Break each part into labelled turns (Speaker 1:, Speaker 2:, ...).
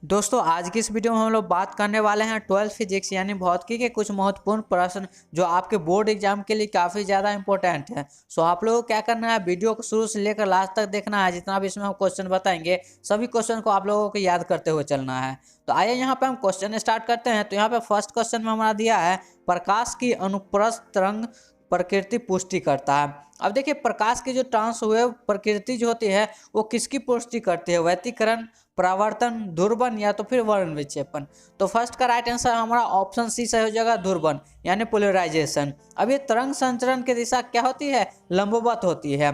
Speaker 1: दोस्तों आज की इस वीडियो में हम लोग बात करने वाले हैं 12th फिजिक्स यानी भौतिकी के कुछ महत्वपूर्ण प्रश्न जो आपके बोर्ड एग्जाम के लिए काफ़ी ज़्यादा इंपॉर्टेंट है। सो आप लोगों को क्या करना है, वीडियो को शुरू से लेकर लास्ट तक देखना है। जितना भी इसमें हम क्वेश्चन बताएंगे सभी क्वेश्चन को आप लोगों को याद करते हुए चलना है। तो आइए यहाँ पे हम क्वेश्चन स्टार्ट करते हैं। तो यहाँ पे फर्स्ट क्वेश्चन में हमारा दिया है प्रकाश की अनुप्रस्थ तरंग प्रकृति पुष्टि करता है। अब देखिए प्रकाश की जो ट्रांसवेव प्रकृति जो होती है वो किसकी पुष्टि करती है, व्यतिकरण, परावर्तन, ध्रुवन या तो फिर वर्ण विक्षेपण। तो फर्स्ट का राइट आंसर हमारा ऑप्शन सी सही हो जाएगा, ध्रुवन यानी पोलराइजेशन। अब ये तरंग संचरण की दिशा क्या होती है, लंबवत होती है।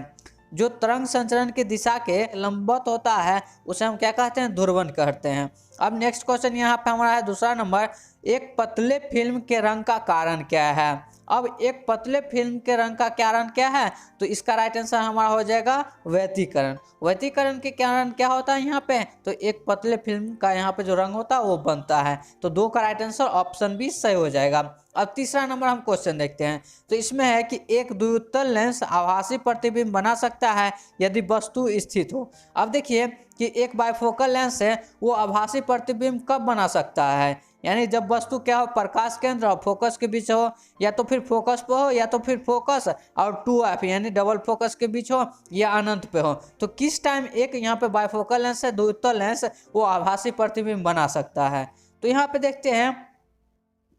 Speaker 1: जो तरंग संचरण की दिशा के लंबवत होता है उसे हम क्या कहते हैं, ध्रुवन कहते हैं। अब नेक्स्ट क्वेश्चन यहाँ पे हमारा है दूसरा नंबर, एक पतले फिल्म के रंग का कारण क्या है। अब एक पतले फिल्म के रंग का कारण क्या है, तो इसका राइट आंसर हमारा हो जाएगा व्यतिकरण। व्यतिकरण के कारण क्या होता है यहाँ पे, तो एक पतले फिल्म का यहाँ पे जो रंग होता है वो बनता है। तो दो का राइट आंसर ऑप्शन बी सही हो जाएगा। अब तीसरा नंबर हम क्वेश्चन देखते हैं। तो इसमें है कि एक द्वितल लेंस आभासी प्रतिबिंब बना सकता है यदि वस्तु स्थित हो। अब देखिए कि एक बाइफोकल लेंस है वो आभासी प्रतिबिंब कब बना सकता है, यानी जब वस्तु क्या हो, प्रकाश केंद्र और फोकस के बीच हो, या तो फिर फोकस पे हो या तो फिर फोकस और 2f यानी डबल फोकस के बीच हो, या अनंत पे हो। तो किस टाइम एक यहाँ पे बाइफोकल लेंस है, द्वितल लेंस, वो आभासी प्रतिबिंब बना सकता है। तो यहाँ पे देखते हैं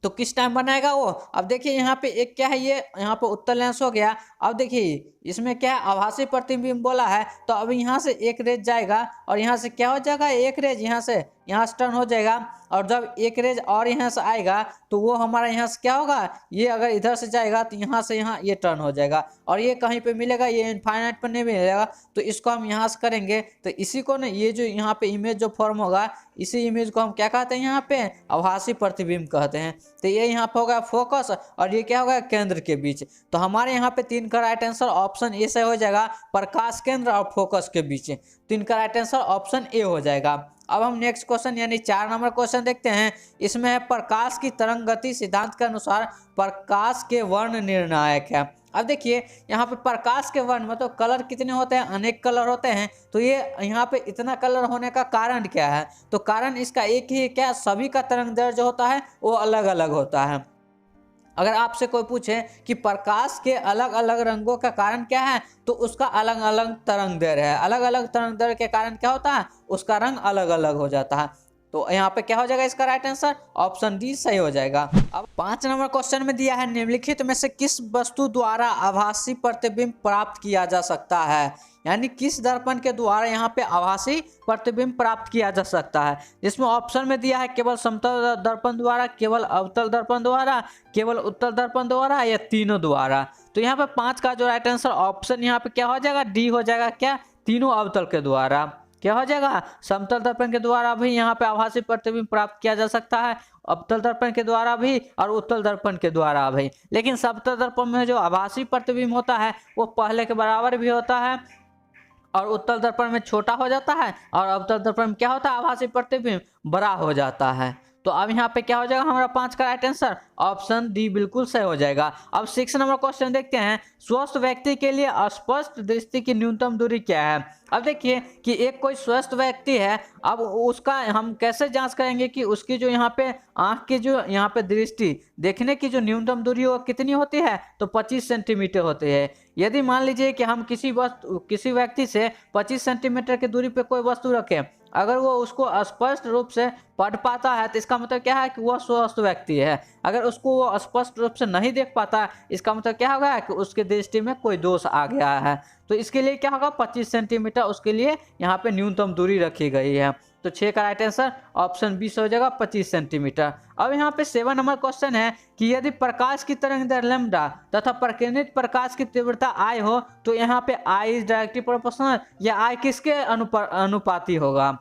Speaker 1: तो किस टाइम बनाएगा वो। अब देखिए यहाँ पे एक क्या है, ये यहाँ पे उत्तल लेंस हो गया। अब देखिए इसमें क्या है, आभासी प्रतिबिंब बोला है, तो अब यहाँ से एक रेज जाएगा और यहाँ से क्या हो जाएगा, एक रेज यहाँ से टर्न हो जाएगा। और जब एक रेज और यहाँ से आएगा तो वो हमारा यहाँ से क्या होगा, ये अगर इधर से जाएगा तो यहाँ से यहाँ ये टर्न हो जाएगा और ये कहीं पे मिलेगा, ये इनफाइनाइट पर नहीं मिलेगा। तो इसको हम यहाँ से करेंगे तो इसी को ना, ये जो यहाँ पे इमेज जो फॉर्म होगा, इसी इमेज को हम क्या कहते हैं, यहाँ पे आभासी प्रतिबिंब कहते हैं। तो ये यहाँ पे होगा फोकस और ये क्या होगा, केंद्र के बीच। तो हमारे यहाँ पे 3 का राइट आंसर ऑप्शन ए से हो जाएगा, प्रकाश केंद्र और फोकस के बीच। 3 का राइट आंसर ऑप्शन ए हो जाएगा। अब हम नेक्स्ट क्वेश्चन यानी 4 नंबर क्वेश्चन देखते हैं। इसमें है प्रकाश की तरंग गति सिद्धांत के अनुसार प्रकाश के वर्ण निर्णायक है। अब देखिए यहाँ पे प्रकाश के वर्ण मतलब कलर कितने होते हैं, अनेक कलर होते हैं। तो ये यहाँ पे इतना कलर होने का कारण क्या है, तो कारण इसका एक ही, क्या सभी का तरंग दैर्ध्य जो होता है वो अलग अलग होता है। अगर आपसे कोई पूछे कि प्रकाश के अलग अलग रंगों का कारण क्या है, तो उसका अलग अलग तरंग दैर्ध्य है। अलग अलग तरंग दैर्ध्य के कारण क्या होता है, उसका रंग अलग अलग हो जाता है। तो यहाँ पे क्या हो जाएगा, इसका राइट आंसर ऑप्शन डी सही हो जाएगा। अब 5 नंबर क्वेश्चन में दिया है, निम्नलिखित में से किस वस्तु द्वारा आभासी प्रतिबिंब प्राप्त किया जा सकता है, यानी किस दर्पण के द्वारा यहाँ पे आभासी प्रतिबिंब प्राप्त किया जा सकता है। जिसमें ऑप्शन में दिया है केवल समतल दर्पण द्वारा, केवल अवतल दर्पण द्वारा, केवल उत्तल दर्पण द्वारा, या तीनों द्वारा। तो यहाँ पे 5 का जो राइट आंसर ऑप्शन यहाँ पे क्या हो जाएगा, डी हो जाएगा। क्या, तीनों अवतल के द्वारा। क्या हो जाएगा, समतल दर्पण के द्वारा भी यहाँ पे आभासी प्रतिबिंब प्राप्त किया जा सकता है, अवतल दर्पण के द्वारा भी और उत्तल दर्पण के द्वारा भी। लेकिन समतल दर्पण में जो आभासी प्रतिबिंब होता है वो पहले के बराबर भी होता है और उत्तल दर्पण में छोटा हो जाता है, और अवतल दर्पण में क्या होता है, आभासी प्रतिबिंब बड़ा हो जाता है। तो अब यहाँ पे क्या हो जाएगा, हमारा 5 का राइट आंसर ऑप्शन डी बिल्कुल सही हो जाएगा। अब 6 नंबर क्वेश्चन देखते हैं, स्वस्थ व्यक्ति के लिए स्पष्ट दृष्टि की न्यूनतम दूरी क्या है। अब देखिए कि एक कोई स्वस्थ व्यक्ति है, अब उसका हम कैसे जांच करेंगे कि उसकी जो यहाँ पे आंख की जो यहाँ पे दृष्टि देखने की जो न्यूनतम दूरी वो कितनी होती है, तो 25 सेंटीमीटर होती है। यदि मान लीजिए कि हम किसी व्यक्ति से 25 सेंटीमीटर की दूरी पे कोई वस्तु रखें, अगर वो उसको स्पष्ट रूप से पढ़ पाता है तो इसका मतलब क्या है कि वह स्वस्थ व्यक्ति है। अगर उसको वो स्पष्ट रूप से नहीं देख पाता, इसका मतलब क्या होगा कि उसके दृष्टि में कोई दोष आ गया है। तो इसके लिए क्या होगा, 25 सेंटीमीटर उसके लिए यहाँ पे न्यूनतम दूरी रखी गई है। तो 6 का राइट आंसर ऑप्शन बी हो जाएगा, 25 सेंटीमीटर। अब यहाँ पे 7 नंबर क्वेश्चन है कि यदि प्रकाश की तरंग दैर्ध्य लैम्डा तथा प्रकीर्णित प्रकाश की तीव्रता आई हो, तो यहाँ पे आई इज डायरेक्टली प्रोपोर्शनल या आई किसके अनुपाती होगा।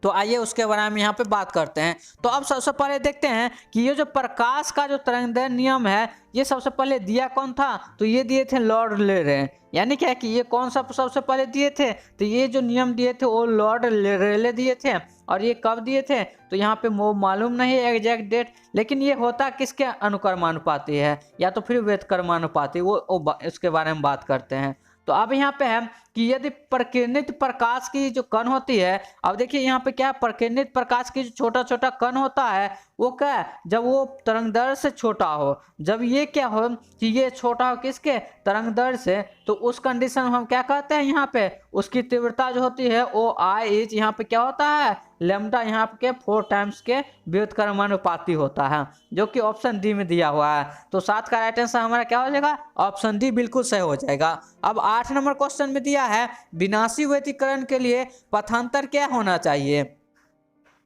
Speaker 1: तो आइए उसके बारे में यहाँ पे बात करते हैं। तो अब सबसे पहले देखते हैं कि ये जो प्रकाश का जो तरंगदैर्ध्य नियम है, ये सबसे पहले दिया कौन था, तो ये दिए थे लॉर्ड रेले। यानी क्या कि ये कौन सा सबसे पहले दिए थे, तो ये जो नियम दिए थे वो लॉर्ड रेले दिए थे। और ये कब दिए थे, तो यहाँ पे वो मालूम नहीं है एग्जैक्ट डेट, लेकिन ये होता किसके अनुक्रमानुपाती है या तो फिर व्युत्क्रमानुपाती, वो उसके बारे में बात करते हैं। तो अब यहाँ पे है कि यदि प्रकिरणित प्रकाश की जो कण होती है, अब देखिए यहाँ पे क्या है, प्रकिरणित प्रकाश की जो छोटा छोटा कण होता है वो क्या है, जब वो तरंगदैर्घ्य से छोटा हो, जब ये क्या हो कि ये छोटा हो किसके, तरंगदैर्घ्य से, तो उस कंडीशन में हम क्या कहते हैं, यहाँ पे उसकी तीव्रता जो होती है ओ आई इज यहाँ पे क्या होता है, लेमडा यहाँ पे 4 टाइम्स के व्युत्क्रमानुपाती होता है, जो कि ऑप्शन डी में दिया हुआ है। तो 7 का राइट आंसर हमारा क्या हो जाएगा, ऑप्शन डी बिल्कुल सही हो जाएगा। अब 8 नंबर क्वेश्चन में दिया है विनाशी व्यतिकरण के लिए पथांतर क्या होना चाहिए,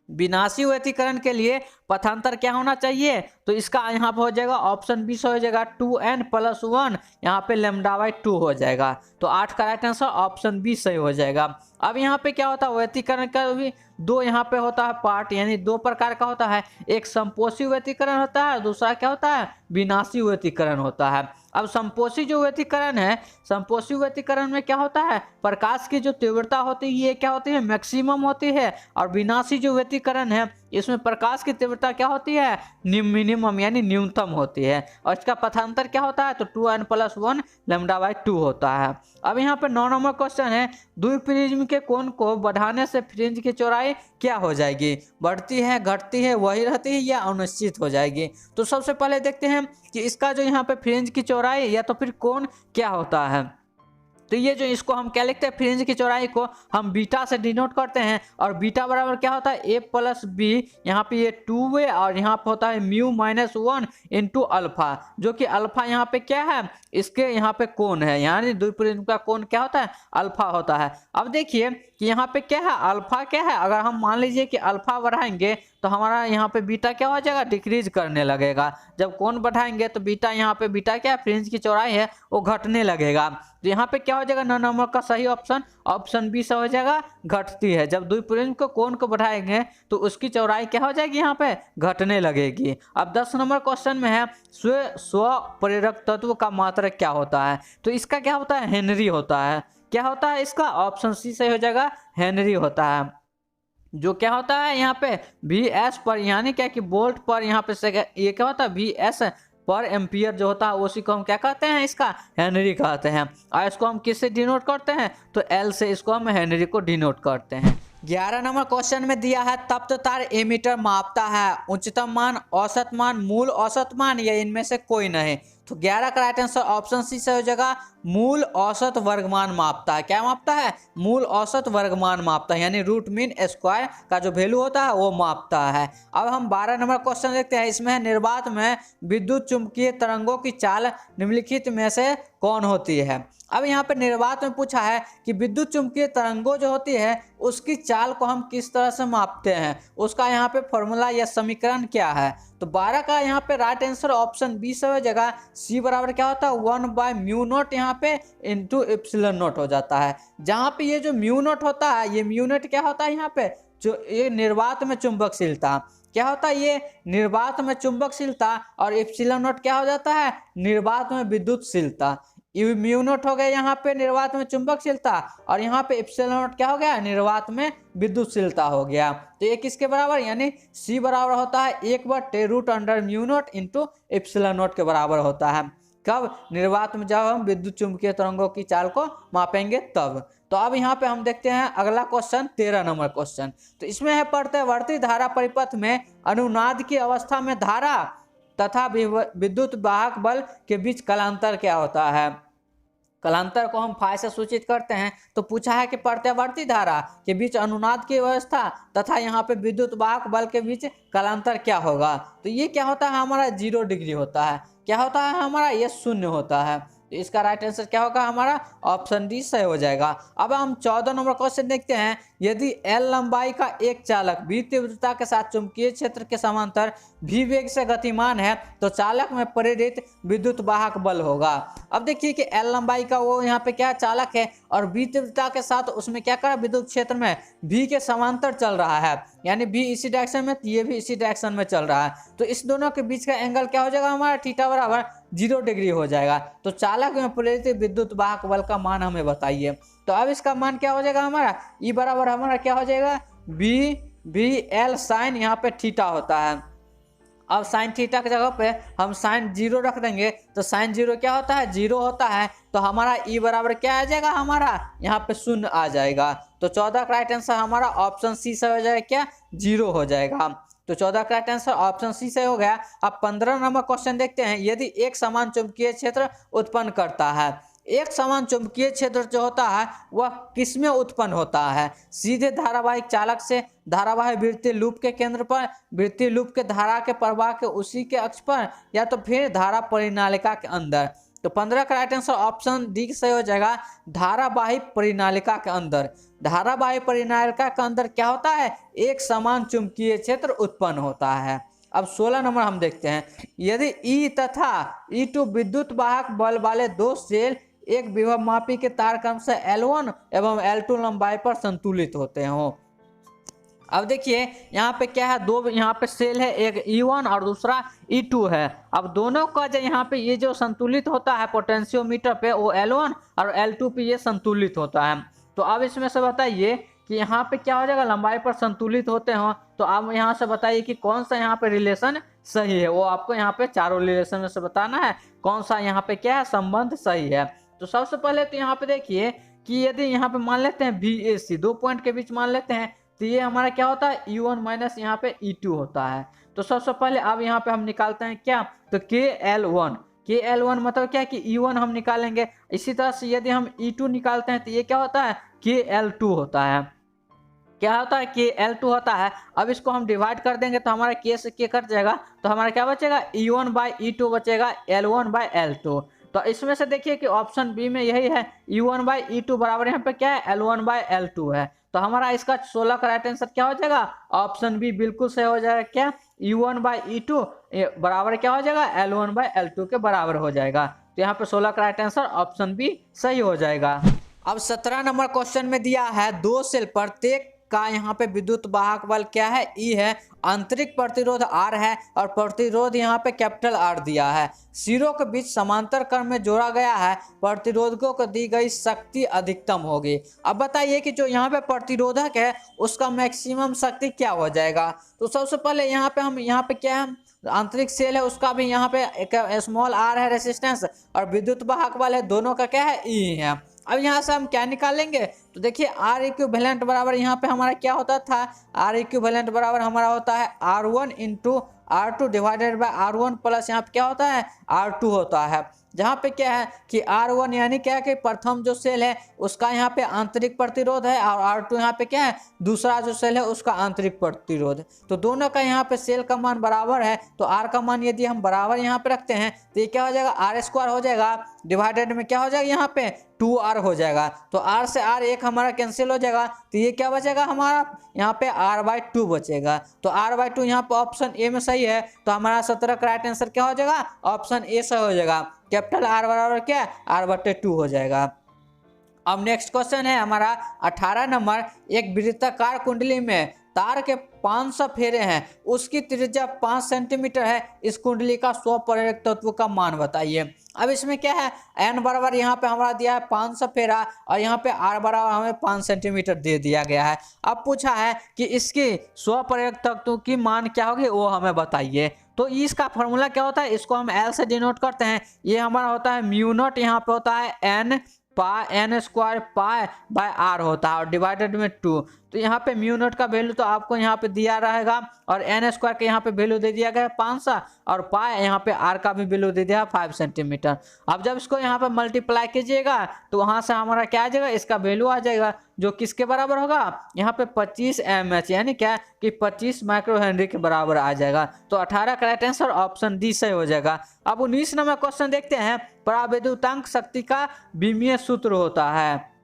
Speaker 1: विनाशी व्यतिकरण के लिए पथांतर क्या होना चाहिए, तो इसका यहाँ पे हो जाएगा ऑप्शन बी से हो जाएगा 2n+1, यहाँ पे λ/2 हो जाएगा। तो 8 का राइट आंसर ऑप्शन बी सही हो जाएगा। अब यहाँ पे क्या होता है, व्यतिकरण का भी दो यहाँ पे होता है पार्ट, यानी दो प्रकार का होता है, एक संपोषी व्यतिकरण होता है, दूसरा क्या होता है, विनाशी व्यतिकरण होता है। अब संपोषी जो व्यतिकरण है, संपोषी व्यतिकरण में क्या होता है, प्रकाश की जो तीव्रता होती है ये क्या होती है, मैक्सिमम होती है, और विनाशी जो व्यतिकरण है इसमें प्रकाश की तीव्रता क्या होती है, मिनिमम यानी न्यूनतम होती है, और इसका पथांतर क्या होता है, तो 2n+1 λ/2 होता है। अब यहाँ पे 9 नंबर क्वेश्चन है, द्विप्रिज्म के कोण को बढ़ाने से फ्रिंज की चौड़ाई क्या हो जाएगी, बढ़ती है, घटती है, वही रहती है या अनिश्चित हो जाएगी। तो सबसे पहले देखते हैं कि इसका जो यहाँ पे फ्रिंज की चौड़ाई या तो फिर कोण क्या होता है। तो ये जो इसको हम क्या लिखते हैं, फ्रिंज की चौड़ाई को हम बीटा से डिनोट करते हैं, और बीटा बराबर क्या होता है, a+b, यहाँ पे ये 2 है, और यहाँ पे होता है μ-1 इंटू अल्फा, जो कि अल्फा यहाँ पे क्या है, इसके यहाँ पे कोण है, यानी द्विप्रिज्म का कोण क्या होता है, अल्फा होता है। अब देखिए कि यहाँ पे क्या है, अल्फा क्या है, अगर हम मान लीजिए कि अल्फा बढ़ाएंगे तो हमारा यहाँ पे बीटा क्या हो जाएगा, डिक्रीज करने लगेगा। जब कोण बढ़ाएंगे तो बीटा यहाँ पे बीटा क्या है, फ्रिंज की चौड़ाई है वो घटने लगेगा। तो यहाँ पे क्या हो जाएगा, 9 नंबर का सही ऑप्शन ऑप्शन बी से हो जाएगा, घटती है। जब द्विप्रिज्म को कोण को बढ़ाएंगे तो उसकी चौड़ाई क्या हो जाएगी, यहाँ पे घटने लगेगी। अब 10 नंबर क्वेश्चन में है स्व प्रेरक तत्व का मात्रक क्या होता है, तो इसका क्या होता है, हेनरी होता है। क्या होता है इसका, ऑप्शन सी से हो जाएगा, हेनरी होता है। जो क्या होता है यहाँ पे VS पर, यानी क्या कि वोल्ट पर, यहाँ पे ये क्या होता है VS पर एम्पियर जो होता है उसी को हम क्या कहते हैं, इसका हेनरी कहते हैं। और इसको हम किससे डिनोट करते हैं, तो L से इसको हम हेनरी को डिनोट करते हैं। 11 नंबर क्वेश्चन में दिया है तप्त तार एमीटर मापता है उच्चतम मान, औसत मान, मूल औसत मान, या इनमें से कोई नहीं। तो 11 का राइट आंसर ऑप्शन सी से हो जाएगा, मूल औसत वर्गमान मापता है। क्या मापता है, मूल औसत वर्गमान मापता है, यानी रूट मीन स्क्वायर का जो वैल्यू होता है वो मापता है। अब हम 12 नंबर क्वेश्चन देखते हैं, इसमें है निर्वात में विद्युत चुंबकीय तरंगों की चाल निम्नलिखित में से कौन होती है। अब यहाँ पे निर्वात में पूछा है कि विद्युत चुंबकीय तरंगों जो होती है उसकी चाल को हम किस तरह से मापते हैं, उसका यहाँ पे फॉर्मूला या समीकरण क्या है। तो 12 का यहाँ पे राइट आंसर ऑप्शन बी से हो जाएगा, सी बराबर क्या होता है, 1/μ0 यहाँ पे इंटू ε0 हो जाता है। जहाँ पे ये जो μ0 होता है, ये μ0 क्या होता है, यहाँ पे जो ये निर्वात में चुंबकशीलता क्या होता है, ये निर्वात में चुंबकशीलता, और ε0 क्या हो जाता है, निर्वात में विद्युतशीलता। μ0 हो गया यहाँ पे निर्वात में चुंबकशीलता, और यहाँ पे ε0 क्या हो गया, निर्वात में विद्युतशीलता हो गया। तो ये किसके बराबर, यानी C बराबर होता है 1/√μ0 इंटू ε0 के बराबर होता है। कब, निर्वात में जब हम विद्युत चुंबकीय तरंगों की चाल को मापेंगे तब। तो अब यहाँ पे हम देखते हैं अगला क्वेश्चन, 13 नंबर क्वेश्चन। तो इसमें है प्रत्यावर्ती धारा परिपथ में अनुनाद की अवस्था में धारा तथा विद्युत वाहक बल के बीच कलांतर क्या होता है। कलांतर को हम फाई से सूचित करते हैं। तो पूछा है कि प्रत्यावर्ती धारा के बीच अनुनाद की व्यवस्था तथा यहाँ पे विद्युत वाहक बल के बीच कलांतर क्या होगा। तो ये क्या होता है, हमारा 0 डिग्री होता है। क्या होता है हमारा, ये 0 होता है। तो इसका राइट आंसर क्या होगा, हमारा ऑप्शन डी सही हो जाएगा। अब हम 14 नंबर क्वेश्चन देखते हैं, यदि L लंबाई का एक चालक V तीव्रता के साथ चुंबकीय क्षेत्र के समांतर V वेग से गतिमान है तो चालक में प्रेरित विद्युत वाहक बल होगा। अब देखिए कि L लंबाई का वो यहाँ पे क्या चालक है, और V तीव्रता के साथ उसमें क्या कर विद्युत क्षेत्र में V के समांतर चल रहा है, यानी V इसी डायरेक्शन में, ये भी इसी डायरेक्शन में चल रहा है। तो इस दोनों के बीच का एंगल क्या हो जाएगा, हमारा थीटा बराबर 0 डिग्री हो जाएगा। तो चालक में प्रेरित विद्युत वाहक बल का मान हमें बताइए। तो अब इसका मान क्या हो जाएगा, हमारा E बराबर हमारा क्या हो जाएगा, B L साइन यहाँ पे थीटा होता है। अब साइन थीटा की जगह पे हम साइन 0 रख देंगे, तो साइन 0 क्या होता है, 0 होता है। तो हमारा ई बराबर क्या आ जाएगा, हमारा यहाँ पे 0 आ जाएगा। तो 14 का राइट आंसर हमारा ऑप्शन सी से हो जाएगा, क्या 0 हो जाएगा। तो 14 का राइट आंसर ऑप्शन सी से हो गया। अब 15 नंबर क्वेश्चन देखते हैं। यदि एक समान चुंबकीय क्षेत्र उत्पन्न करता है, एक समान चुंबकीय क्षेत्र जो होता है वह किसमें उत्पन्न होता है, सीधे धारावाहिक चालक से, धारावाहिक वृत्तीय लूप के केंद्र पर, वृत्तीय लूप के धारा के प्रवाह के उसी के अक्ष पर, या तो फिर धारा परिनालिका के अंदर। तो 15 का राइट आंसर ऑप्शन डी से हो जाएगा, धारावाहिक परिनालिका के अंदर। धारावाहिक परिनालिका के अंदर क्या होता है, एक समान चुंबकीय क्षेत्र उत्पन्न होता है। अब 16 नंबर हम देखते हैं। यदि ई तथा ई2 विद्युत वाहक बल वाले दो सेल एक विभव मापी के तार क्रम से L1 एवं L2 लंबाई पर संतुलित होते हो। अब देखिए यहाँ पे क्या है, दो यहाँ पे सेल है, एक E1 और दूसरा E2 है। अब दोनों का जो यहाँ पे ये जो संतुलित होता है पोटेंशियोमीटर पे, वो L1 और L2 पे ये संतुलित होता है। तो अब इसमें से बताइए कि यहाँ पे क्या हो जाएगा, लंबाई पर संतुलित होते हो। तो आप यहाँ से बताइए कि कौन सा यहाँ पे रिलेशन सही है। वो आपको यहाँ पे चारों रिलेशन में से बताना है कौन सा यहाँ पे क्या है, संबंध सही है। तो सबसे पहले तो यहाँ पे देखिए कि यदि यहाँ पे मान लेते हैं BAC, दो पॉइंट के बीच मान लेते हैं, तो ये हमारा क्या होता है, E1 माइनस यहाँ पे E2 होता है। तो सबसे पहले अब यहाँ पे हम निकालते हैं क्या, तो KL1 मतलब क्या है कि E1 हम निकालेंगे। इसी तरह से यदि हम E2 निकालते हैं तो ये क्या होता है, KL2 होता है। क्या होता है, KL2 होता है। अब इसको हम डिवाइड कर देंगे तो हमारा K से K कट जाएगा, तो हमारा क्या बचेगा, E1 बाई E2 बचेगा, L1 बाई L2। तो इसमें से देखिए कि ऑप्शन बी में यही है, E1 बाई E2 बराबर यहाँ पे क्या है, L1 बाई L2 है। तो हमारा इसका 16 का राइट आंसर क्या हो जाएगा, ऑप्शन बी बिल्कुल सही हो जाएगा। क्या, E1 बाई E2 बराबर क्या हो जाएगा, L1 बाई L2 के बराबर हो जाएगा। तो यहाँ पे 16 का राइट आंसर ऑप्शन बी सही हो जाएगा। अब 17 नंबर क्वेश्चन में दिया है, दो सेल प्रत्येक का यहाँ पे विद्युत वाहक बल क्या है, E है, आंतरिक प्रतिरोध R है और प्रतिरोध यहाँ पे कैपिटल R दिया है। सिरों के बीच समांतर क्रम में जोड़ा गया है, प्रतिरोधकों को दी गई शक्ति अधिकतम होगी। अब बताइए कि जो यहाँ पे प्रतिरोधक है उसका मैक्सिमम शक्ति क्या हो जाएगा। तो सबसे पहले यहाँ पे हम यहाँ पे क्या है, आंतरिक सेल है उसका भी यहाँ पे एक स्मॉल r है रेसिस्टेंस, और विद्युत वाहक वाले दोनों का क्या है, E है। अब यहाँ से हम क्या निकालेंगे, तो देखिए R इक्विवेलेंट बराबर यहाँ पे हमारा क्या होता था, R इक्विवेलेंट बराबर हमारा होता है R1 into R2 divided by R1 plus यहाँ पे क्या होता है, R2 होता है। जहाँ पे क्या है कि R1 यानी क्या है कि प्रथम जो सेल है उसका यहाँ पे आंतरिक प्रतिरोध है, और R2 यहाँ पे क्या है, दूसरा जो सेल है उसका आंतरिक प्रतिरोध। तो दोनों का यहाँ पे सेल का मान बराबर है, तो R का मान यदि हम बराबर यहाँ पे रखते हैं तो ये क्या हो जाएगा, R² हो जाएगा, डिवाइडेड में क्या हो जाएगा यहाँ पे 2R हो जाएगा। तो R से R एक हमारा कैंसिल हो जाएगा, तो ये क्या बचेगा हमारा यहाँ पे R/2 बचेगा। तो R/2 यहाँ पे ऑप्शन ए में सही है। तो हमारा 17 का राइट आंसर क्या हो जाएगा, ऑप्शन ए से हो जाएगा, कैपिटल R बराबर क्या, R/2 हो जाएगा। अब नेक्स्ट क्वेश्चन है हमारा 18 नंबर, एक वृत्ताकार कुंडली में तार के 500 फेरे हैं, उसकी त्रिज्या 5 सेंटीमीटर है, इस कुंडली का स्व प्रेरक तत्व का मान बताइए। अब इसमें क्या है, n बराबर यहाँ पे हमारा दिया है 500 फेरा, और यहाँ पे r बराबर हमें 5 सेंटीमीटर दे दिया गया है। अब पूछा है कि इसकी स्व प्रेरक तत्व की मान क्या होगी, वो हमें बताइए। तो इसका फॉर्मूला क्या होता है, इसको हम L से डिनोट करते हैं। ये हमारा होता है म्यू नॉट, यहाँ पे होता है n square pi by r होता है, और डिवाइडेड में 2। तो यहाँ पे म्यू नॉट का वैल्यू तो आपको यहाँ पे दिया रहेगा, और n स्क्वायर के यहाँ पे वैल्यू दे दिया गया 500, और पाई यहाँ पे r का भी वैल्यू दे दिया 5 सेंटीमीटर। अब जब इसको यहाँ पे मल्टीप्लाई कीजिएगा तो वहाँ से हमारा क्या आ जाएगा, इसका वैल्यू आ जाएगा, जो किसके बराबर होगा, यहाँ पे 25 mH, यानी क्या कि 25 माइक्रो हेनरी के बराबर आ जाएगा। तो 18 का राइट आंसर ऑप्शन डी सही हो जाएगा। अब 19 नंबर क्वेश्चन देखते हैं, परावैद्युतांक शक्ति का विमीय सूत्र होता है।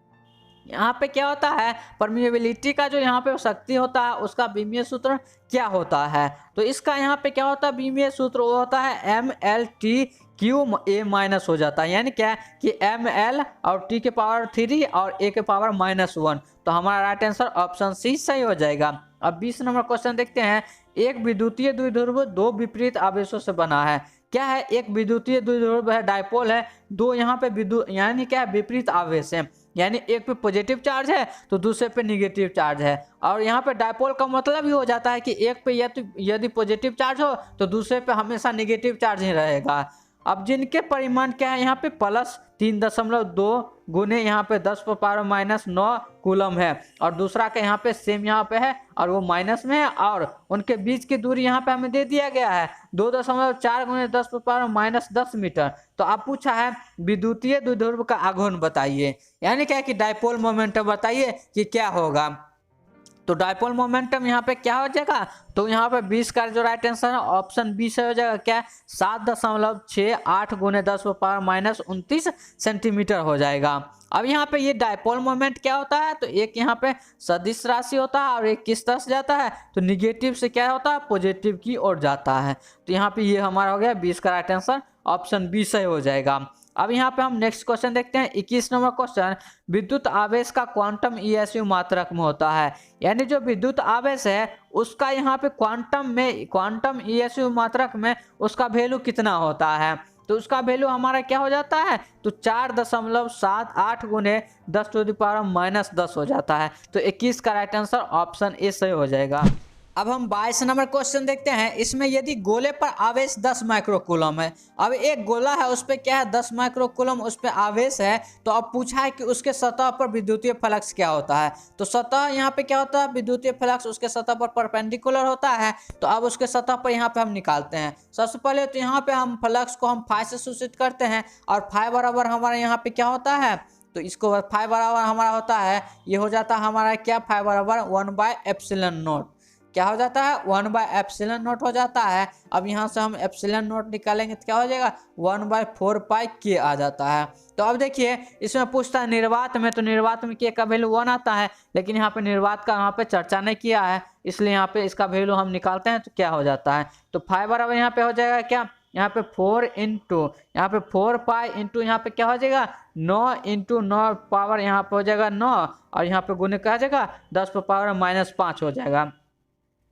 Speaker 1: यहाँ पे क्या होता है, परमिएबिलिटी का जो यहाँ पे शक्ति होता है उसका विमीय सूत्र क्या होता है। तो इसका यहाँ पे क्या होता है, विमीय सूत्र वो होता है MLT/A माइनस हो जाता है, यानी क्या कि ML और T के पावर 3 और A के पावर -1। तो हमारा राइट आंसर ऑप्शन सी सही हो जाएगा। अब 20 नंबर क्वेश्चन देखते हैं, एक विद्युतीय द्विध्रुव दो विपरीत आवेशों से बना है। क्या है, एक विद्युतीय द्विध्रुव है, डायपोल है, दो यहाँ पे विद्युत यानी क्या है विपरीत आवेश है। यानी एक पे पॉजिटिव चार्ज है तो दूसरे पे निगेटिव चार्ज है। और यहाँ पे डायपोल का मतलब ही हो जाता है कि एक पे यदि पॉजिटिव चार्ज हो तो दूसरे पे हमेशा निगेटिव चार्ज ही रहेगा। अब जिनके परिमाण क्या है यहाँ पे +3.2 गुने यहाँ पे 10⁻⁻9 कूलम है, और दूसरा का यहाँ पे सेम यहाँ पे है और वो माइनस में है, और उनके बीच की दूरी यहाँ पे हमें दे दिया गया है 2.4 गुने 10⁻−10 मीटर। तो अब पूछा है विद्युतीय द्विध्रुव का आघूर्ण बताइए, यानी क्या कि डायपोल मोमेंटम बताइए कि क्या होगा। तो डायपोल मोमेंटम यहाँ पे क्या हो जाएगा, तो यहाँ पे 20 का जो राइट आंसर है ऑप्शन बी से हो जाएगा क्या 7.68 गुने 10⁻−29 सेंटीमीटर हो जाएगा। अब यहाँ पे ये डायपोल मोमेंट क्या होता है, तो एक यहाँ पे सदिश राशि होता है और एक किस तरह से जाता है, तो निगेटिव से क्या होता है पॉजिटिव की ओर जाता है। तो यहाँ पे ये हमारा हो गया 20 का राइट आंसर ऑप्शन बी से हो जाएगा। अब यहाँ पे हम नेक्स्ट क्वेश्चन देखते हैं 21 नंबर क्वेश्चन, विद्युत आवेश का क्वांटम ईएसयू मात्रक में होता है, यानी जो विद्युत आवेश है उसका यहाँ पे क्वांटम ईएसयू मात्रक में उसका वैल्यू कितना होता है। तो उसका वैल्यू हमारा क्या हो जाता है, तो 4.78 गुने 10⁻⁻10 हो जाता है। तो 21 का राइट आंसर ऑप्शन ए सही हो जाएगा। अब हम 22 नंबर क्वेश्चन देखते हैं, इसमें यदि गोले पर आवेश 10 माइक्रोकूलम है, अब एक गोला है उस पर क्या है 10 माइक्रोकूलम उस पर आवेश है, तो अब पूछा है कि उसके सतह पर विद्युतीय फ्लक्स क्या होता है। तो सतह यहाँ पे क्या होता है, विद्युतीय फ्लक्स उसके सतह पर परपेंडिकुलर होता है। तो अब उसके सतह पर यहाँ पे हम निकालते हैं। सबसे पहले तो यहाँ पे हम फ्लक्स को हम फाई से सूचित करते हैं, और फाई बराबर हमारे यहाँ पे क्या होता है, तो इसको फाई बराबर हमारा होता है, ये हो जाता है हमारा क्या, फाई बराबर 1/ε0 क्या हो जाता है 1/ε0 हो जाता है। अब यहाँ से हम ε0 निकालेंगे तो क्या हो जाएगा 1/4πk आ जाता है। तो अब देखिए इसमें पूछता है निर्वात में, तो निर्वात में k का वैल्यू 1 आता है, लेकिन यहाँ पे निर्वात का यहाँ पे चर्चा नहीं किया है, इसलिए यहाँ पे इसका वैल्यू हम निकालते हैं तो क्या हो जाता है, तो फाई बराबर यहाँ पे हो जाएगा क्या, यहाँ पे 4 इंटू यहाँ पे 4π इंटू यहाँ पे क्या हो जाएगा 9 इंटू 9 पावर यहाँ पे हो जाएगा 9, और यहाँ पे गुने क्या हो जाएगा 10⁻⁻5 हो जाएगा।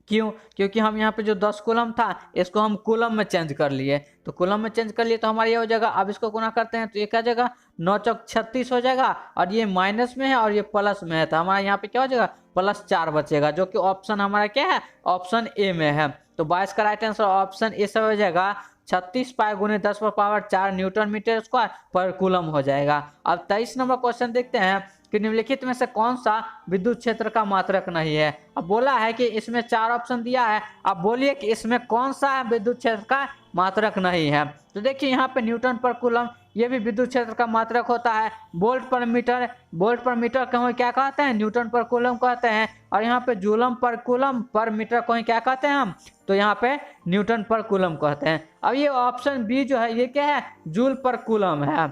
Speaker 1: क्यों, क्योंकि हम यहाँ पे जो 10 कूलम था इसको हम कूलम में चेंज कर लिए, तो कूलम में चेंज कर लिए तो हमारा ये हो जाएगा। अब इसको गुना करते हैं तो ये क्या जाएगा 9 चौक 36 हो जाएगा, और ये माइनस में है और ये प्लस में है, तो हमारा यहाँ पे क्या हो जाएगा +4 बचेगा, जो कि ऑप्शन हमारा क्या है ऑप्शन ए में है। तो 22 का राइट आंसर ऑप्शन ए से हो जाएगा 36π गुने 10⁴ न्यूटन मीटर स्क्वायर पर कूलम हो जाएगा। अब 23 नंबर क्वेश्चन देखते हैं कि निम्नलिखित में से कौन सा विद्युत क्षेत्र का मात्रक नहीं है। अब बोला है कि इसमें 4 ऑप्शन दिया है, अब बोलिए कि इसमें कौन सा विद्युत क्षेत्र का मात्रक नहीं है। तो देखिए यहाँ पे न्यूटन पर कूलम ये भी विद्युत क्षेत्र का मात्रक होता है। वोल्ट पर मीटर को ही क्या कहते हैं न्यूटन पर कूलम कहते हैं, और यहाँ पे जूलम पर कूलम पर मीटर को ही क्या कहते हैं हम, तो यहाँ पे न्यूटन पर कूलम कहते हैं। अब ये ऑप्शन बी जो है ये क्या है जूल पर कूलम है।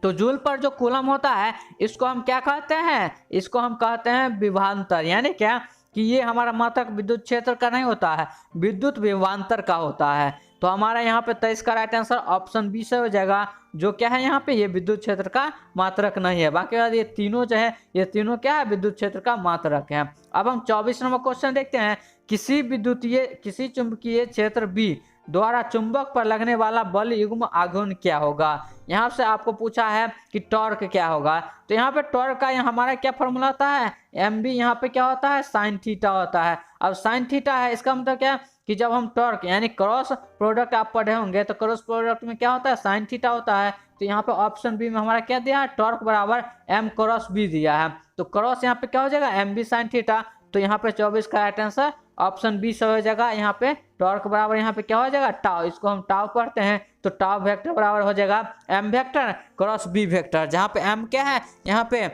Speaker 1: तो जूल पर जो कूलम होता है इसको हम क्या कहते हैं, इसको हम कहते हैं विभवांतर, यानी क्या कि ये हमारा मात्रक विद्युत क्षेत्र का नहीं होता है, विद्युत विभवांतर का होता है। तो हमारा यहाँ पे 23 का राइट आंसर ऑप्शन बी से हो जाएगा, जो क्या है यहाँ पे ये विद्युत क्षेत्र का मात्रक नहीं है। बाकी ये तीनों जो है ये तीनों क्या है विद्युत क्षेत्र का मात्रक है। अब हम 24 नंबर क्वेश्चन देखते हैं, किसी चुंबकीय क्षेत्र बी द्वारा चुंबक पर लगने वाला बल युग्म आघूर्ण क्या होगा। यहाँ से आपको पूछा है कि टॉर्क क्या होगा, तो यहाँ पे टॉर्क का हमारा क्या फॉर्मूला होता है mb, यहाँ पे क्या होता है साइन थीटा होता है। अब साइन थीटा है इसका मतलब क्या कि जब हम टॉर्क यानी क्रॉस प्रोडक्ट आप पढ़े होंगे तो क्रॉस प्रोडक्ट में क्या होता है साइन थीटा होता है। तो यहाँ पे ऑप्शन बी में हमारा क्या दिया है टॉर्क बराबर m क्रॉस b दिया है, तो क्रॉस यहाँ पे क्या हो जाएगा mb साइन थीटा। तो यहाँ पे 24 का राइट आंसर ऑप्शन बी से हो जाएगा। यहाँ पे टॉर्क बराबर यहाँ पे क्या हो जाएगा टाउ, इसको हम टाउ पढ़ते हैं तो टाउ वेक्टर बराबर हो जाएगा m vector cross b vector, जहाँ पे m क्या है यहाँ पे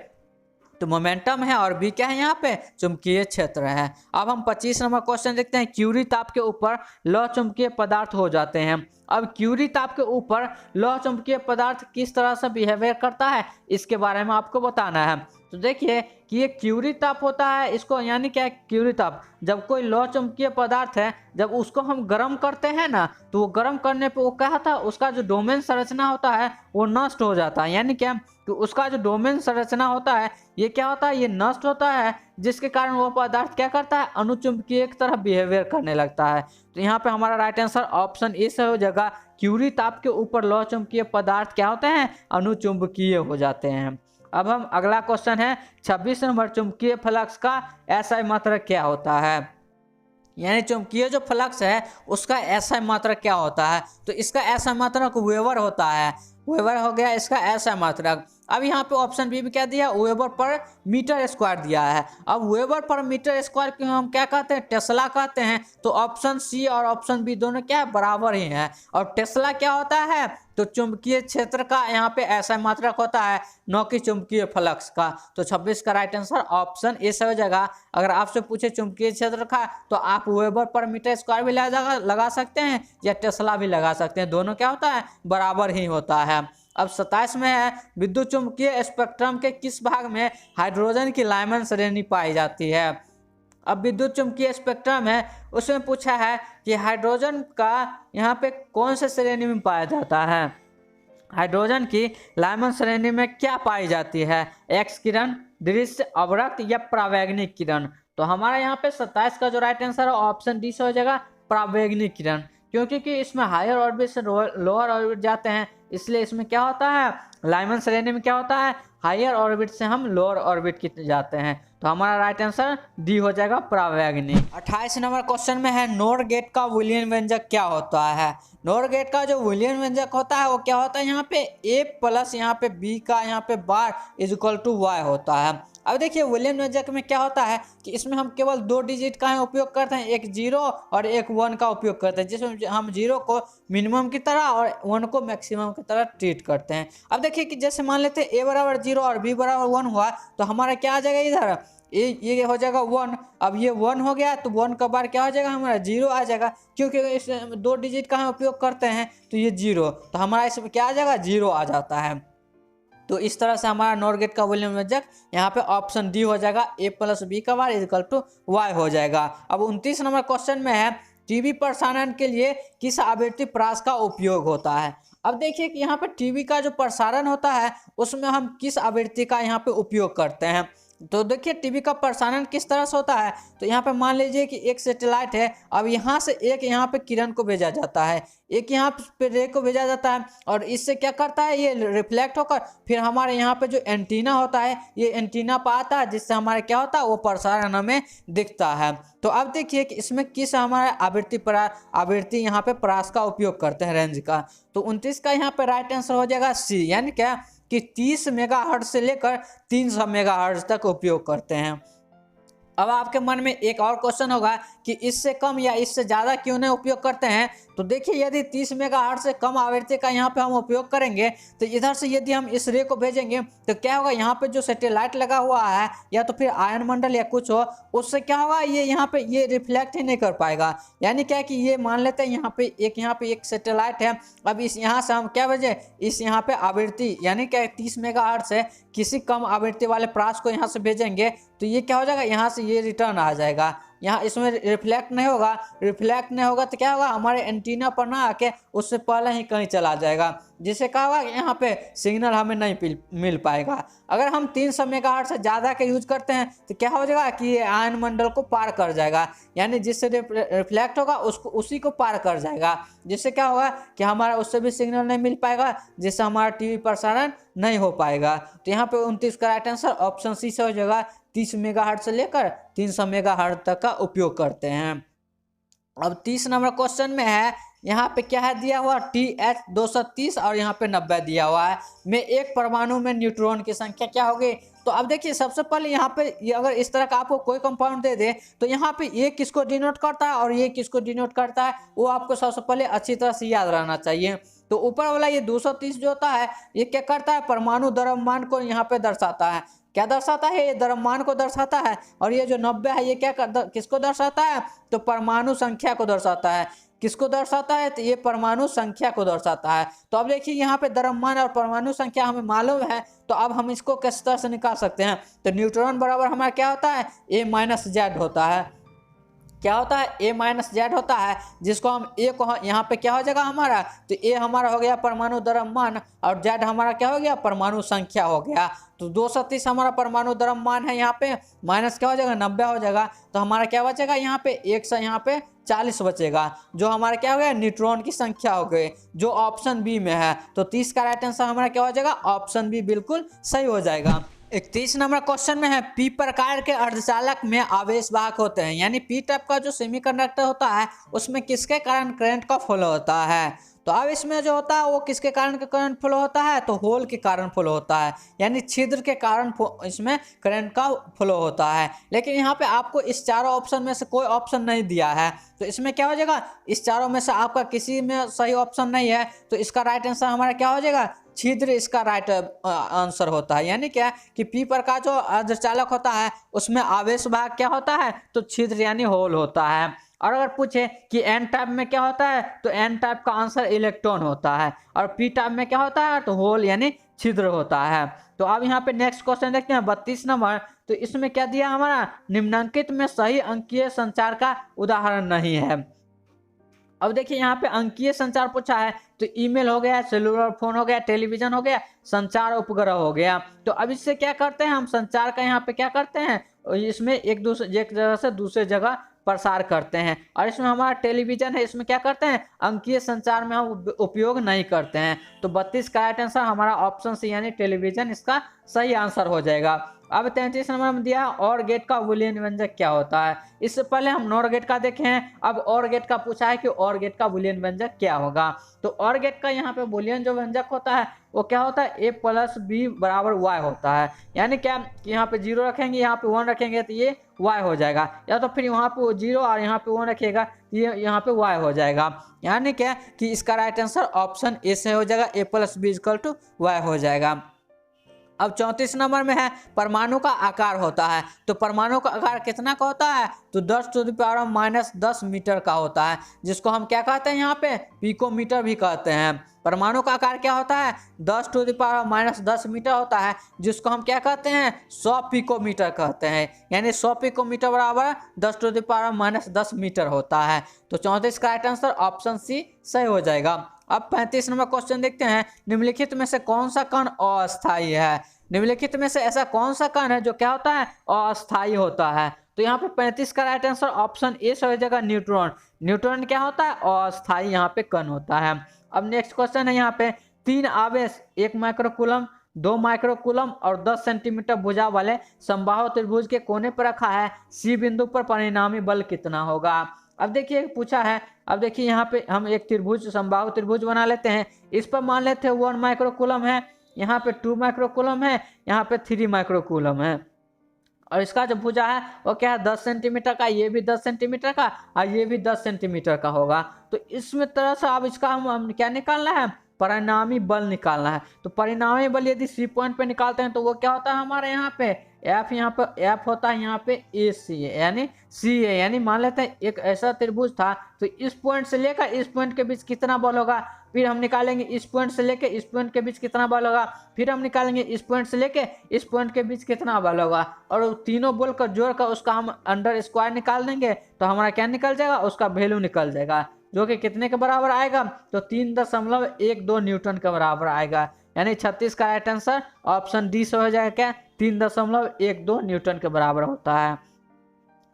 Speaker 1: तो मोमेंटम है और बी क्या है यहाँ पे चुंबकीय क्षेत्र है। अब हम 25 नंबर क्वेश्चन देखते हैं, क्यूरी ताप के ऊपर लौह चुंबकीय पदार्थ हो जाते हैं। अब क्यूरी ताप के ऊपर लौह चुंबकीय पदार्थ किस तरह से बिहेवियर करता है इसके बारे में आपको बताना है। तो देखिए कि ये क्यूरी ताप होता है, इसको यानी क्या क्यूरी ताप, जब कोई लौह चुंबकीय पदार्थ है जब उसको हम गर्म करते हैं ना तो वो गर्म करने पे वो क्या होता है उसका जो डोमेन संरचना होता है वो नष्ट हो जाता है। यानी क्या तो उसका जो डोमेन संरचना होता है ये क्या होता है ये नष्ट होता है, जिसके कारण वो पदार्थ क्या करता है अनुचुंबकीय की तरह बिहेवियर करने लगता है। तो यहाँ पे हमारा राइट आंसर ऑप्शन ए से हो जाएगा, क्यूरी ताप के ऊपर लौह चुंबकीय पदार्थ क्या होते हैं अनुचुंबकीय हो जाते हैं। अब हम अगला क्वेश्चन है 26 नंबर, चुंबकीय फ्लक्स का SI मात्रक क्या होता है। यानी चुंबकीय जो फ्लक्स है उसका SI मात्रक क्या होता है। तो इसका SI मात्रक वेबर होता है। वेबर हो गया इसका SI मात्रक। अब यहाँ पे ऑप्शन बी में क्या दिया, वेबर पर मीटर स्क्वायर दिया है। अब वेबर पर मीटर स्क्वायर को हम क्या कहते हैं, टेस्ला कहते हैं। तो ऑप्शन सी और ऑप्शन बी दोनों क्या है, बराबर ही हैं। और टेस्ला क्या होता है, तो चुंबकीय क्षेत्र का यहाँ पे SI मात्रक होता है, न कि चुंबकीय फ्लक्स का। तो 26 का राइट आंसर ऑप्शन ए से हो जाएगा। अगर आपसे पूछे चुंबकीय क्षेत्र का तो आप वेबर पर मीटर स्क्वायर भी लगा सकते हैं या टेस्ला भी लगा सकते हैं, दोनों क्या होता है, बराबर ही होता है। अब 27 में है, विद्युत चुंबकीय स्पेक्ट्रम के किस भाग में हाइड्रोजन की लाइमन श्रेणी पाई जाती है। अब विद्युत चुंबकीय स्पेक्ट्रम है, उसमें पूछा है कि हाइड्रोजन का यहाँ पे कौन से श्रेणी में पाया जाता है। हाइड्रोजन की लाइमन श्रेणी में क्या पाई जाती है, एक्स किरण, दृश्य, अवरक्त या परावैंगनिक किरण। तो हमारा यहाँ पे 27 का जो राइट आंसर है ऑप्शन डी से हो जाएगा, परावैंगनिक किरण। क्योंकि कि इसमें हायर ऑर्बिट से लोअर ऑर्बिट जाते हैं, इसलिए इसमें क्या होता है, लाइमन श्रेणी में क्या होता है, हायर ऑर्बिट से हम लोअर ऑर्बिट की जाते हैं। तो हमारा राइट आंसर डी हो जाएगा, परावैंगनिक। 28 नंबर क्वेश्चन में है, नोर गेट का बूलियन व्यंजक क्या होता है। नोर गेट का जो बूलियन व्यंजक होता है वो क्या होता है, यहाँ पे ए प्लस यहाँ पे बी का यहाँ पे bar is equal to y होता है। अब देखिए बूलियन व्यंजक में क्या होता है कि इसमें हम केवल 2 डिजिट का उपयोग करते हैं, एक 0 और एक 1 का उपयोग करते हैं, जिसमें हम 0 को मिनिमम की तरह और 1 को मैक्सिमम की तरह ट्रीट करते हैं। अब देखिए कि जैसे मान लेते हैं ए बराबर 0 और बी बराबर 1 हुआ, तो हमारा क्या आ जाएगा इधर, ये हो जाएगा 1। अब ये 1 हो गया तो 1 का बार क्या हो जाएगा, हमारा 0 आ जाएगा। क्योंकि इस 2 डिजिट का हम उपयोग करते हैं तो ये 0, तो हमारा इसमें क्या आ जाएगा, 0 आ जाता है। तो इस तरह से हमारा नॉर गेट का बूलियन व्यंजक यहाँ पे ऑप्शन डी हो जाएगा, ए प्लस बी का बार इक्वल टू वाई हो जाएगा। अब 29 नंबर क्वेश्चन में है, टीवी प्रसारण के लिए किस आवृत्ति प्रास का उपयोग होता है। अब देखिए कि यहाँ पे टीवी का जो प्रसारण होता है उसमें हम किस आवृत्ति का यहाँ पे उपयोग करते हैं। तो देखिए टीवी का प्रसारण किस तरह से होता है, तो यहाँ पे मान लीजिए कि एक सैटेलाइट है। अब यहाँ से एक यहाँ पे किरण को भेजा जाता है, एक यहाँ पे रे को भेजा जाता है, और इससे क्या करता है, ये रिफ्लेक्ट होकर फिर हमारे यहाँ पे जो एंटीना होता है ये एंटीना पर आता है, जिससे हमारे क्या होता है, वो प्रसारण हमें दिखता है। तो अब देखिए कि इसमें किस हमारे आवृत्ति यहाँ पे प्रास का उपयोग करते हैं, रेंज का। तो 29 का यहाँ पे राइट आंसर हो जाएगा सी, यानी क्या कि 30 मेगाहर्ट्ज से लेकर 300 मेगाहर्ट्ज तक उपयोग करते हैं। अब आपके मन में एक और क्वेश्चन होगा कि इससे कम या इससे ज़्यादा क्यों नहीं उपयोग करते हैं। तो देखिए यदि 30 मेगाहर्ट्ज से कम आवृत्ति का यहाँ पे हम उपयोग करेंगे तो इधर से यदि हम इस रे को भेजेंगे तो क्या होगा, यहाँ पे जो सैटेलाइट लगा हुआ है या तो फिर आयन मंडल या कुछ हो, उससे क्या होगा, ये यहाँ पे ये रिफ्लेक्ट ही नहीं कर पाएगा। यानी क्या कि ये मान लेते हैं यहाँ पे एक सैटेलाइट है। अब इस यहाँ से हम क्या भेजें, इस यहाँ पे आवृत्ति यानी क्या 30 मेगाहर्ट्ज से किसी कम आवृत्ति वाले प्रास को यहाँ से भेजेंगे तो ये क्या हो जाएगा, यहाँ से ये रिटर्न आ जाएगा, यहाँ इसमें रिफ्लेक्ट नहीं होगा तो क्या होगा, हमारे एंटीना पर ना आके उससे पहले ही कहीं चला जाएगा, जिससे क्या होगा, यहाँ पे सिग्नल हमें नहीं मिल पाएगा। अगर हम 300 मेगाहर्ट्ज से ज़्यादा का यूज करते हैं तो क्या हो जाएगा कि ये आयन मंडल को पार कर जाएगा, यानी जिससे रिफ्लेक्ट होगा उसको उसी को पार कर जाएगा, जिससे क्या होगा कि हमारा उससे भी सिग्नल नहीं मिल पाएगा, जिससे हमारा टीवी प्रसारण नहीं हो पाएगा। तो यहाँ पे 29 का राइट आंसर ऑप्शन सी से हो जाएगा, 30 मेगाहर्ट्ज से लेकर 300 मेगाहर्ट्ज तक का उपयोग करते हैं। अब 30 नंबर क्वेश्चन में है, यहाँ पे क्या है दिया हुआ, TH 230 और यहाँ पे 90 दिया हुआ है, में एक परमाणु में न्यूट्रॉन की संख्या क्या होगी। तो अब देखिए सबसे पहले यहाँ पे अगर इस तरह का आपको कोई कंपाउंड दे दे तो यहाँ पे ये किसको डिनोट करता है और ये किसको डिनोट करता है, वो आपको सबसे पहले अच्छी तरह से याद रहना चाहिए। तो ऊपर वाला ये 230 जो होता है ये क्या करता है, परमाणु द्रव्यमान को यहाँ पे दर्शाता है। क्या दर्शाता है, ये द्रव्यमान को दर्शाता है। और ये जो 90 है ये क्या किसको दर्शाता है, तो परमाणु संख्या को दर्शाता है। किसको दर्शाता है, तो ये परमाणु संख्या को दर्शाता है। तो अब देखिए यहाँ पे द्रव्यमान और परमाणु संख्या हमें मालूम है, तो अब हम इसको किस तरह से निकाल सकते हैं। तो न्यूट्रॉन बराबर हमारा क्या होता है, A-Z होता है। क्या होता है, ए माइनस जेड होता है, जिसको हम ए को यहाँ पे क्या हो जाएगा हमारा, तो ए हमारा हो गया परमाणु द्रव्यमान और जेड हमारा क्या हो गया, परमाणु संख्या हो गया। तो 230 हमारा परमाणु द्रव्यमान है, यहाँ पे माइनस क्या हो जाएगा, 90 हो जाएगा। तो हमारा क्या बचेगा यहाँ पे, 1 से यहाँ पे 40 बचेगा, जो हमारा क्या हो गया, न्यूट्रॉन की संख्या हो गई, जो ऑप्शन बी में है। तो 30 का राइट आंसर हमारा क्या हो जाएगा, ऑप्शन बी बिल्कुल सही हो जाएगा। 31 नंबर क्वेश्चन में है, पी प्रकार के अर्धचालक में आवेश वाहक होते हैं, यानी पी टाइप का जो सेमीकंडक्टर होता है उसमें किसके कारण करंट का फ्लो होता है। तो अब इसमें जो होता है वो किसके कारण करंट फ्लो होता है, तो होल के कारण फ्लो होता है, यानी छिद्र के कारण इसमें करंट का फ्लो होता है। लेकिन यहाँ पे आपको इस चारों ऑप्शन में से कोई ऑप्शन नहीं दिया है, तो इसमें क्या हो जाएगा, इस चारों में से आपका किसी में सही ऑप्शन नहीं है, तो इसका राइट आंसर हमारा क्या हो जाएगा, छिद्र इसका राइट आंसर होता है। यानी क्या कि पी प्रकार जो अर्धचालक होता है उसमें आवेश वाहक क्या होता है, तो छिद्र यानी होल होता है। और अगर पूछे कि एन टाइप में क्या होता है, तो एन टाइप का आंसर इलेक्ट्रॉन होता है, और पी टाइप में क्या होता है, तो होल यानी छिद्र होता है। तो अब यहाँ पे नेक्स्ट क्वेश्चन देखते हैं 32 नंबर। तो इसमें क्या दिया हमारा, निम्नलिखित में सही अंकीय संचार का उदाहरण नहीं है। अब देखिए यहाँ पे अंकीय संचार पूछा है, तो ईमेल हो गया, सेलुलर फोन हो गया, टेलीविजन हो गया, संचार उपग्रह हो गया। तो अब इससे क्या करते हैं हम, संचार का यहाँ पे क्या करते हैं, इसमें एक जगह से दूसरे जगह प्रसार करते हैं। और इसमें हमारा टेलीविजन है, इसमें क्या करते हैं, अंकीय संचार में हम उपयोग नहीं करते हैं। तो 32 का राइट आंसर हमारा ऑप्शन सी यानी टेलीविजन इसका सही आंसर हो जाएगा। अब 33 नंबर में दिया और गेट का बूलियन व्यंजक क्या होता है। इससे पहले हम नॉर गेट का देखे हैं, अब और गेट का पूछा है कि और गेट का बूलियन व्यंजक क्या होगा। तो और गेट का यहाँ पे बूलियन जो व्यंजक होता है वो क्या होता है, ए प्लस बी बराबर वाई होता है। यानी क्या कि यहाँ पे 0 रखेंगे, यहाँ पे 1 रखेंगे तो ये वाई हो जाएगा, या तो फिर वहाँ पे 0 और यहाँ पे 1 रखिएगा ये यहाँ पे वाई हो जाएगा। यानी क्या कि इसका राइट आंसर ऑप्शन ए से हो जाएगा, a plus b equal to y हो जाएगा। अब 34 नंबर में है, परमाणु का आकार होता है। तो परमाणु का आकार कितना का होता है, तो 10⁻⁻10 मीटर का होता है, जिसको हम क्या कहते हैं यहाँ पे, पिकोमीटर भी कहते हैं। परमाणु का आकार क्या होता है, 10⁻⁻10 मीटर होता है, जिसको हम क्या कहते हैं, 100 पिकोमीटर कहते हैं। यानी 100 पिकोमीटर बराबर 10⁻⁻10 मीटर होता है। तो 34 का राइट आंसर ऑप्शन सी सही हो जाएगा। अब 35 नंबर क्वेश्चन देखते हैं, निम्नलिखित में से कौन सा कण अस्थायी है। निम्नलिखित में से ऐसा कौन सा कण है जो क्या होता है, अस्थायी होता है। तो यहाँ पे 35 का राइट आंसर ऑप्शन ए से हो जाएगा, न्यूट्रॉन। न्यूट्रॉन क्या होता है, अस्थायी यहाँ पे कण होता है। अब नेक्स्ट क्वेश्चन है यहाँ पे, 3 आवेश 1 माइक्रोकूलम 2 माइक्रोकूलम और 10 सेंटीमीटर भुजा वाले समबाहु त्रिभुज के कोने पर रखा है, सी बिंदु पर परिणामी बल कितना होगा। अब देखिए पूछा है, अब देखिए यहाँ पे हम एक त्रिभुज समबाहु त्रिभुज बना लेते हैं। इस पर मान लेते हैं 1 माइक्रोकूलम है, यहाँ पे 2 माइक्रोकूलम है, यहाँ पे 3 माइक्रोकूलम है, और इसका जो भुजा है वो क्या है, 10 सेंटीमीटर का, ये भी 10 सेंटीमीटर का और ये भी 10 सेंटीमीटर का होगा। तो इसमें तरह से अब इसका हम क्या निकालना है, परिणामी बल निकालना है। तो परिणामी बल यदि सी पॉइंट पे निकालते हैं तो वो क्या होता है हमारे यहाँ पे, एफ यहाँ पे एफ होता है, यहाँ पे ए सी है यानी सी है। यानी मान लेते हैं एक ऐसा त्रिभुज था, तो इस पॉइंट से लेकर इस पॉइंट के बीच कितना बल होगा, फिर हम निकालेंगे इस पॉइंट से लेकर इस पॉइंट के बीच कितना बल होगा, फिर हम निकालेंगे इस पॉइंट से लेकर इस पॉइंट के बीच कितना बल होगा, और तीनों बल का जोड़कर उसका हम अंडर स्क्वायर निकाल देंगे, तो हमारा क्या निकल जाएगा, उसका वैल्यू निकल जाएगा, जो कि कितने के बराबर आएगा, तो 3.12 न्यूटन के बराबर आएगा। यानी 36 का राइट आंसर ऑप्शन डी से हो जाएगा, क्या 3.12 न्यूटन के बराबर होता है।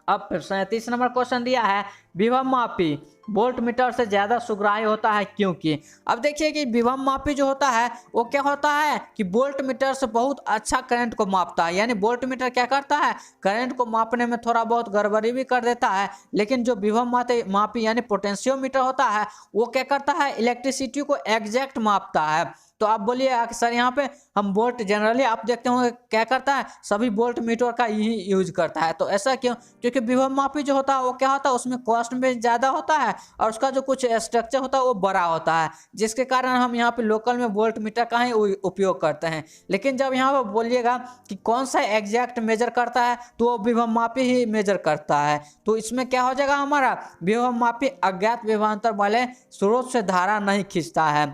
Speaker 1: अब 37 नंबर क्वेश्चन दिया है, विभव मापी वोल्ट मीटर से ज्यादा सुग्राह्य होता है क्योंकि। अब देखिए कि विभव मापी जो होता है वो क्या होता है कि वोल्ट मीटर से बहुत अच्छा करंट को मापता है। यानी वोल्ट मीटर क्या करता है, करंट को मापने में थोड़ा बहुत गड़बड़ी भी कर देता है, लेकिन जो विभव मापी यानी पोटेंशियोमीटर होता है वो क्या करता है, इलेक्ट्रिसिटी को एग्जैक्ट मापता है। तो आप बोलिए सर यहाँ पे हम वोल्ट जनरली आप देखते होंगे क्या करता है, सभी वोल्ट मीटर का ही यूज करता है। तो ऐसा क्यों, क्योंकि विभव मापी जो होता है वो क्या होता है, उसमें कॉस्ट में ज़्यादा होता है और उसका जो कुछ स्ट्रक्चर होता है वो बड़ा होता है, जिसके कारण हम यहाँ पे लोकल में वोल्ट मीटर का ही उपयोग करते हैं। लेकिन जब यहाँ पर बोलिएगा कि कौन सा एग्जैक्ट मेजर करता है, तो वो विभव मापी ही मेजर करता है। तो इसमें क्या हो जाएगा हमारा, विभव मापी अज्ञात विभवांतर वाले स्रोत से धारा नहीं खींचता है।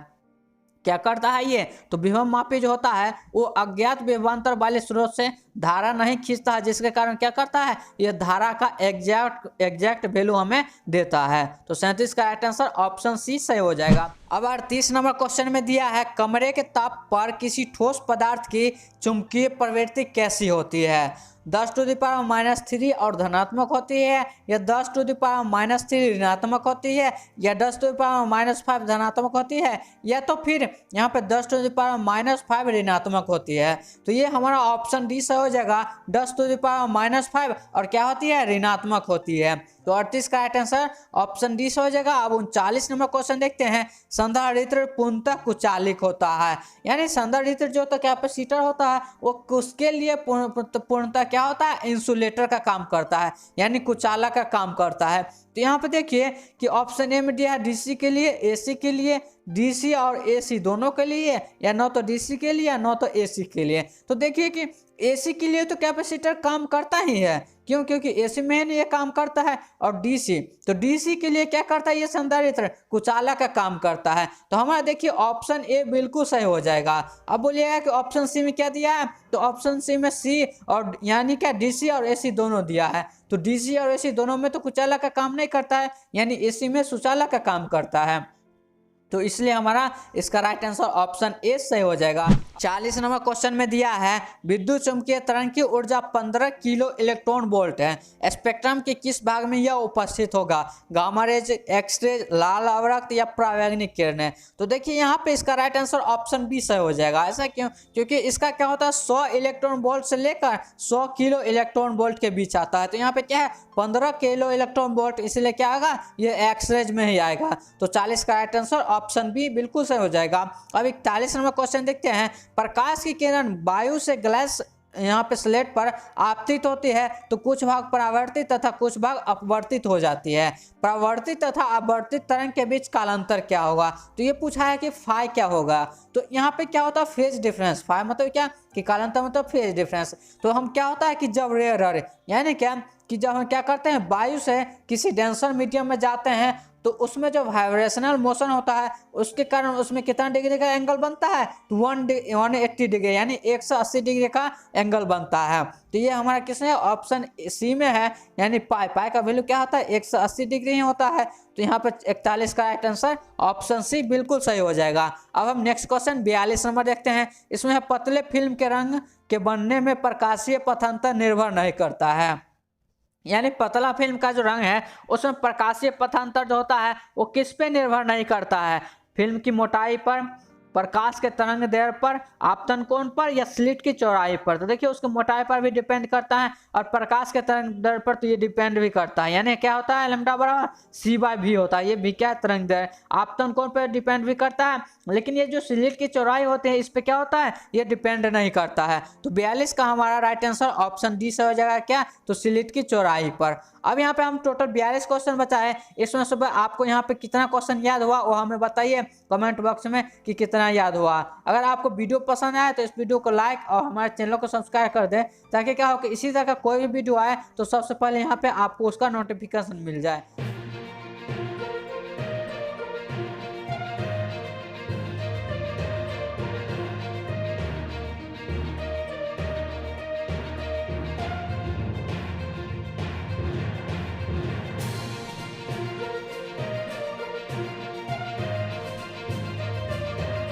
Speaker 1: क्या करता है ये, तो विभव मापी जो होता है वो अज्ञात विभवांतर वाले स्रोत से धारा नहीं खींचता है, जिसके कारण क्या करता है ये धारा का एग्जैक्ट वैल्यू हमें देता है। तो 37 का राइट आंसर ऑप्शन सी सही हो जाएगा। अब 38 नंबर क्वेश्चन में दिया है कमरे के ताप पर किसी ठोस पदार्थ की चुंबकीय प्रवृत्ति कैसी होती है। 10⁻³ और धनात्मक होती है, या 10⁻³ ऋणात्मक होती है, या 10⁻5 धनात्मक होती है, या तो फिर यहाँ पे 10⁻5 ऋणात्मक होती है। तो ये हमारा ऑप्शन डी से हो जाएगा 10⁻5 और क्या होती है ऋणात्मक होती है। तो 38 का राइट आंसर ऑप्शन डी से हो जाएगा। अब 39 नंबर क्वेश्चन देखते हैं। संधारित्र पूर्णतः कुचालिक होता है, यानी संधारित्र जो तो कैपेसिटर होता है वो उसके लिए पूर्णतः क्या होता है इंसुलेटर का काम करता है, यानी कुचालक का काम करता है। तो यहाँ पे देखिए कि ऑप्शन ए में दिया है डीसी के लिए, एसी के लिए, डीसी और एसी दोनों के लिए, या न तो डीसी के लिए या न तो एसी के लिए। तो देखिए कि एसी के लिए तो कैपेसिटर काम करता ही है, क्यों, क्योंकि एसी में ये काम करता है, और डीसी तो डीसी के लिए क्या करता है ये संधारित्र कुचालक का काम करता है। तो हमारा देखिए ऑप्शन ए बिल्कुल सही हो जाएगा। अब बोलिएगा कि ऑप्शन सी में क्या दिया है, तो ऑप्शन सी में सी और यानी क्या डीसी और एसी दोनों दिया है। तो डीसी और एसी दोनों में तो कुचालक का काम नहीं करता है, यानी एसी में सुचालक का काम करता है। तो इसलिए हमारा इसका राइट आंसर ऑप्शन ए सही हो जाएगा। 40 नंबर क्वेश्चन में दिया है विद्युत चुम्बकीय तरंग की ऊर्जा 15 किलो इलेक्ट्रॉन वोल्ट है। स्पेक्ट्रम के किस भाग में यह उपस्थित होगा, गामा रेज, एक्स रेज, लाल अवरक्त या परावैंगनिक किरणें। तो देखिए यहाँ पे इसका राइट आंसर ऑप्शन बी सही हो जाएगा। ऐसा क्यों, क्योंकि इसका क्या होता है 100 इलेक्ट्रॉन वोल्ट से लेकर 100 किलो इलेक्ट्रॉन वोल्ट के बीच आता है। तो यहाँ पे क्या है 15 किलो इलेक्ट्रॉन वोल्ट, इसलिए क्या आएगा ये एक्स रेज में ही आएगा। तो 40 का राइट आंसर ऑप्शन बी बिल्कुल सही हो जाएगा। अब 41 नंबर क्वेश्चन देखते हैं। प्रकाश की किरण वायु से ग्लास यहाँ पे स्लेट पर आपतित होती है तो कुछ भाग परावर्तित तथा कुछ भाग अपवर्तित हो जाती है। परावर्तित तथा अपवर्तित तरंग के बीच कालांतर क्या होगा, तो ये पूछा है कि फाई क्या होगा। तो यहाँ पे क्या होता है फेज डिफरेंस। फाई मतलब क्या कि कालांतर मतलब फेज डिफरेंस। तो हम क्या होता है कि जब रेयर यानी क्या कि जब हम क्या करते हैं वायु से किसी डेंसर मीडियम में जाते हैं तो उसमें जो वाइब्रेशनल मोशन होता है उसके कारण उसमें कितना डिग्री का एंगल बनता है 180 डिग्री, यानी 180 डिग्री का एंगल बनता है। तो ये हमारा किसमें ऑप्शन सी में है, यानी पाई का वैल्यू क्या होता है 180 डिग्री ही होता है। तो यहाँ पर 41 का राइट आंसर ऑप्शन सी बिल्कुल सही हो जाएगा। अब हम नेक्स्ट क्वेश्चन 42 नंबर देखते हैं। इसमें है पतले फिल्म के रंग के बनने में प्रकाशीय पथांतर निर्भर नहीं करता है, यानी पतला फिल्म का जो रंग है उसमें प्रकाशीय पथांतर जो होता है वो किस पे निर्भर नहीं करता है, फिल्म की मोटाई पर, प्रकाश के तरंग दैर्घ्य पर, आपतन कोण पर, या स्लिट की चौड़ाई पर। तो देखिए उसकी मोटाई पर भी डिपेंड करता है और प्रकाश के तरंग दैर्घ्य पर तो ये डिपेंड भी करता है, यानी क्या होता है लैम्डा बराबर c/v होता है। ये भी क्या तरंग दैर्घ्य, आपतन कोण पर डिपेंड भी करता है, लेकिन ये जो स्लिट की चौड़ाई होती है इस पे क्या होता है ये डिपेंड नहीं करता है। तो 42 का हमारा राइट आंसर ऑप्शन डी से हो जाएगा क्या, तो स्लिट की चौड़ाई पर। अब यहाँ पे हम टोटल 42 क्वेश्चन बचाए, इसमें से आपको यहाँ पे कितना क्वेश्चन याद हुआ वो हमें बताइए कमेंट बॉक्स में कि कितना याद हुआ। अगर आपको वीडियो पसंद आए तो इस वीडियो को लाइक और हमारे चैनल को सब्सक्राइब कर दें, ताकि क्या हो कि इसी तरह का कोई भी वीडियो आए तो सबसे पहले यहाँ पे आपको उसका नोटिफिकेशन मिल जाए।